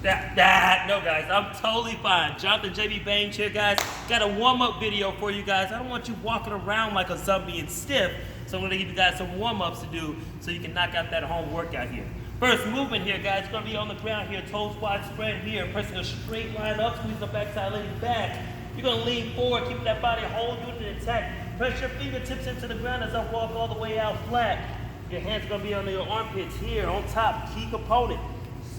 No guys, I'm totally fine. Jonathan JB Bangin here, guys. Got a warm-up video for you guys. I don't want you walking around like a zombie and stiff, so I'm gonna give you guys some warm-ups to do so you can knock out that home workout here. First movement here, guys, it's gonna be on the ground here, toes wide spread here, pressing a straight line up, squeeze the backside, leaning back. You're gonna lean forward, keep that body whole, doing it intact. Press your fingertips into the ground as I walk all the way out flat. Your hands are gonna be under your armpits here, on top, key component.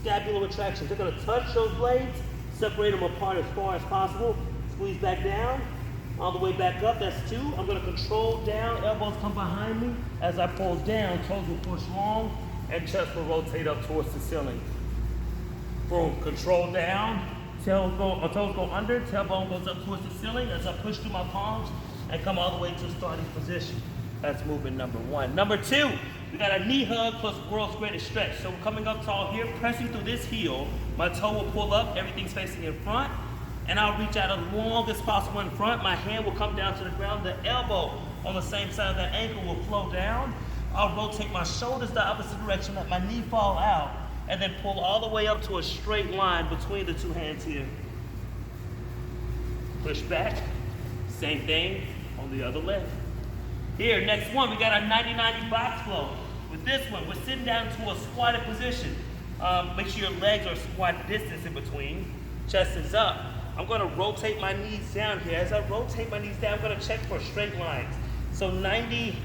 Scapular retraction. They're going to touch those blades, separate them apart as far as possible, squeeze back down, all the way back up, that's 2. I'm going to control down, elbows come behind me. As I pull down, toes will push long, and chest will rotate up towards the ceiling. Boom, control down, toes go under, tailbone goes up towards the ceiling as I push through my palms and come all the way to starting position. That's movement number 1. Number 2, we got a knee hug plus world's greatest stretch. So we're coming up tall here, pressing through this heel. My toe will pull up, everything's facing in front, and I'll reach out as long as possible in front. My hand will come down to the ground. The elbow on the same side of the ankle will flow down. I'll rotate my shoulders the opposite direction, let my knee fall out, and then pull all the way up to a straight line between the 2 hands here. Push back, same thing on the other leg. Here, next one, we got our 90-90 box flow. With this one, we're sitting down to a squatted position. Make sure your legs are squat distance in between. Chest is up. I'm gonna rotate my knees down here. As I rotate my knees down, I'm gonna check for straight lines. So 90,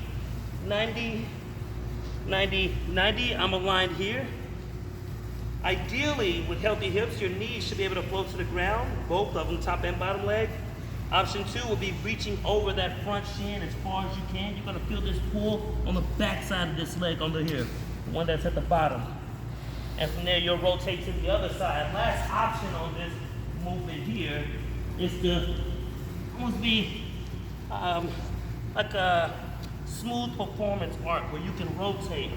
90, 90, 90, I'm aligned here. Ideally, with healthy hips, your knees should be able to float to the ground, both of them, top and bottom leg. Option 2 will be reaching over that front shin as far as you can. You're gonna feel this pull on the back side of this leg under here, the one that's at the bottom. And from there, you'll rotate to the other side. Last option on this movement here is to almost be like a smooth performance arc where you can rotate.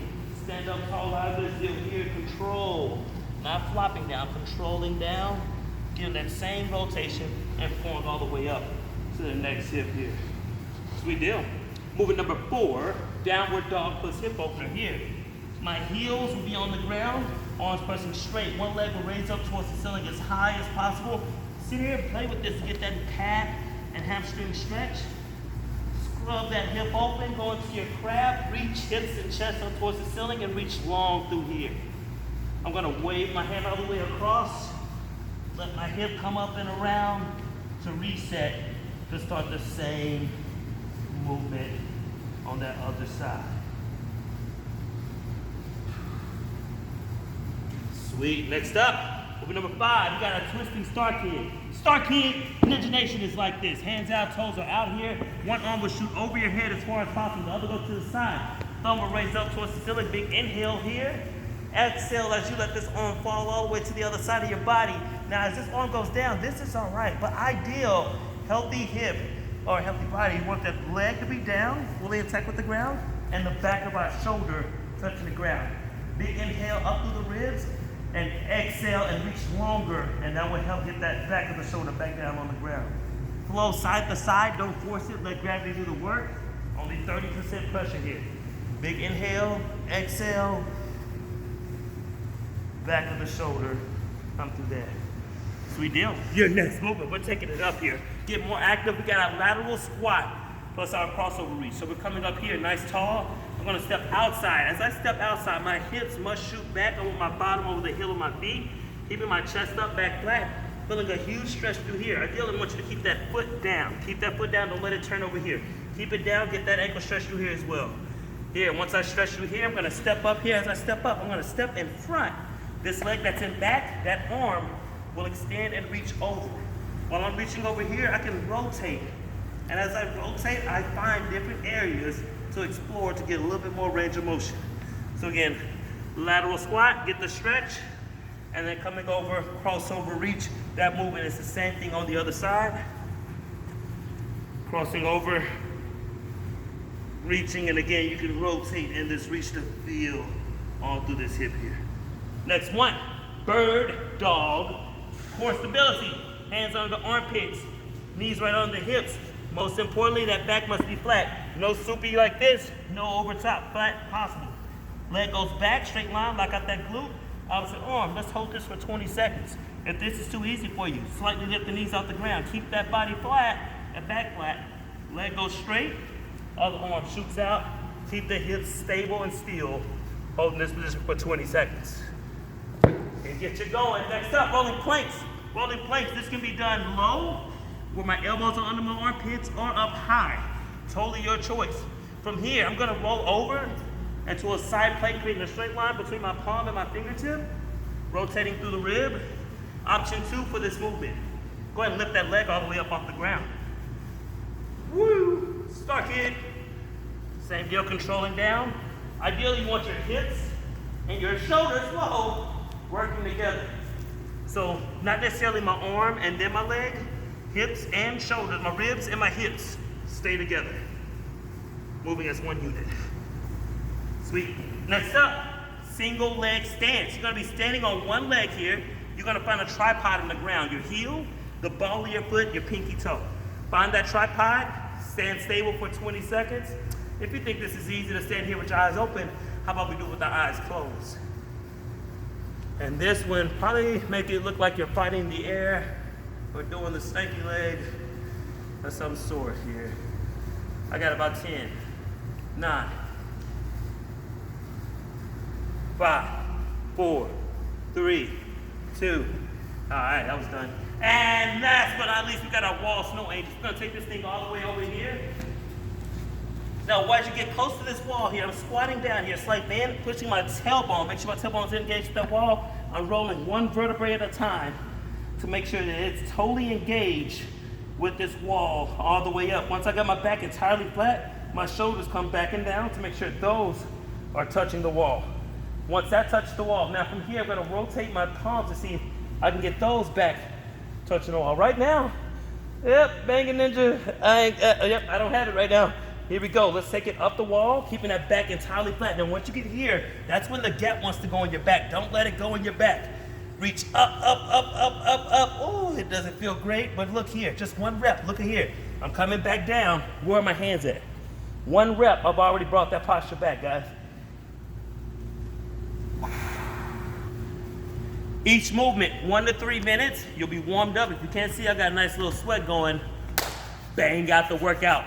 Stand up tall, rise this heel here, control. Not flopping down, controlling down. Give that same rotation and pulling all the way up to the next hip here. Sweet deal. Movement number 4, downward dog plus hip opener here. My heels will be on the ground, arms pressing straight. One leg will raise up towards the ceiling as high as possible. Sit here and play with this to get that calf and hamstring stretch. Scrub that hip open, go into your crab, reach hips and chest up towards the ceiling and reach long through here. I'm gonna wave my hand all the way across. Let my hip come up and around to reset to start the same movement on that other side. Sweet. Next up, movement number 5, we got a twisting star kid. Star kid, Ninja Nation is like this. Hands out, toes are out here. One arm will shoot over your head as far as possible. The other goes to the side. Thumb will raise up towards the ceiling. Big inhale here. Exhale as you let this arm fall all the way to the other side of your body. Now, as this arm goes down, this is all right, but ideal, healthy hip or healthy body, you want that leg to be down, fully intact with the ground, and the back of our shoulder touching the ground. Big inhale up through the ribs, and exhale and reach longer, and that will help get that back of the shoulder back down on the ground. Flow side to side, don't force it, let gravity do the work. Only 30% pressure here. Big inhale, exhale, back of the shoulder, come through there. Sweet deal. Your next movement, we're taking it up here. Get more active, we got our lateral squat plus our crossover reach. So we're coming up here, nice tall. I'm gonna step outside. As I step outside, my hips must shoot back. I want my bottom over the heel of my feet, keeping my chest up, back flat. Feeling a huge stretch through here. Ideally, I want you to keep that foot down. Keep that foot down, don't let it turn over here. Keep it down, get that ankle stretch through here as well. Here, once I stretch through here, I'm gonna step up here. As I step up, I'm gonna step in front. This leg that's in back, that arm will extend and reach over. While I'm reaching over here, I can rotate. And as I rotate, I find different areas to explore to get a little bit more range of motion. So again, lateral squat, get the stretch, and then coming over, crossover reach. That movement is the same thing on the other side. Crossing over, reaching, and again, you can rotate and just reach the field all through this hip here. Next one, bird dog. Core stability, hands on the armpits, knees right on the hips. Most importantly, that back must be flat. No soupy like this, no over top, flat possible. Leg goes back, straight line, lock out that glute. opposite arm. Let's hold this for 20 seconds. If this is too easy for you, slightly lift the knees off the ground. Keep that body flat and back flat. Leg goes straight, other arm shoots out. Keep the hips stable and still, holding this position for 20 seconds. And get you going. Next up, rolling planks. Rolling planks, this can be done low, where my elbows are under my armpits, or up high. Totally your choice. From here, I'm gonna roll over into a side plank, creating a straight line between my palm and my fingertip, rotating through the rib. Option 2 for this movement. Go ahead and lift that leg all the way up off the ground. Woo! Stuck in. Same deal, controlling down. Ideally, you want your hips and your shoulders low, working together. So, not necessarily my arm and then my leg, hips and shoulders, my ribs and my hips stay together. Moving as one unit. Sweet. Next up, single leg stance. You're gonna be standing on one leg here. You're gonna find a tripod on the ground. Your heel, the ball of your foot, your pinky toe. Find that tripod, stand stable for 20 seconds. If you think this is easy to stand here with your eyes open, how about we do it with our eyes closed? And this one, probably make it look like you're fighting the air or doing the stanky leg of some sort here. I got about 10, 9, 5, 4, 3, 2. All right, that was done. And last but not least, we got our wall snow angels. We're gonna take this thing all the way over here. Now, as you get close to this wall here, I'm squatting down here, slight bend, pushing my tailbone. Make sure my tailbone's engaged with that wall. I'm rolling one vertebrae at a time to make sure that it's totally engaged with this wall all the way up. Once I got my back entirely flat, my shoulders come back and down to make sure those are touching the wall. Once that touches the wall, now from here, I'm gonna rotate my palms to see if I can get those back touching the wall. Right now, yep, Bangin Ninja, I don't have it right now. Here we go, let's take it up the wall, keeping that back entirely flat. Now once you get here, that's when the gap wants to go in your back. Don't let it go in your back. Reach up, up, up, up, up, up. Oh, it doesn't feel great, but look here, just one rep, look at here. I'm coming back down, where are my hands at? One rep, I've already brought that posture back, guys. Each movement, 1 to 3 minutes, you'll be warmed up. If you can't see, I got a nice little sweat going. Bang out the workout.